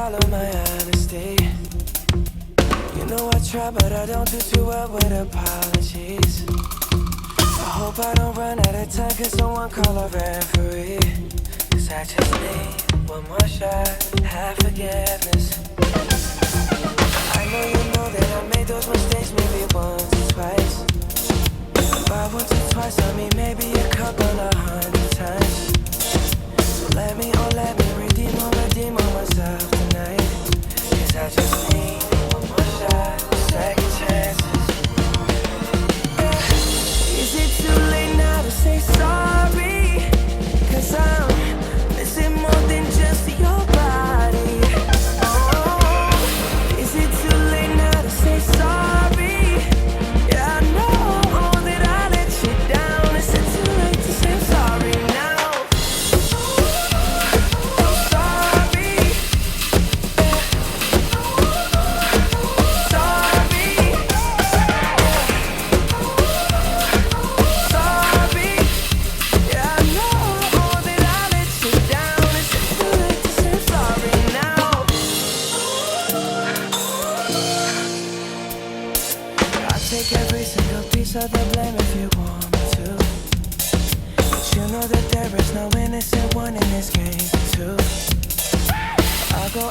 swallow my honesty. You know I try, but I don't do too well with apologies. I hope I don't run out of time, cause someone call a referee. Cause I just need one more shot, have forgiveness. I know you know that I made those mistakes maybe once or twice. By once or twice, I mean maybe a couple of 100 times. So let me redeem on myself tonight. Cause I just need one more shot, second chances. Yeah. Is it too late now to say sorry? Cause I'm missing more than just your body. Oh, is it too late now to say sorry? Yeah, I know that I let you down. Is it too late to say sorry now? I'm sorry. Sorry. Sorry. Yeah, I know that I let you down. Is it too late to say sorry now? I'll take every single piece of the blame if you want me to. But you know that there is no innocent one in this game too. I'll go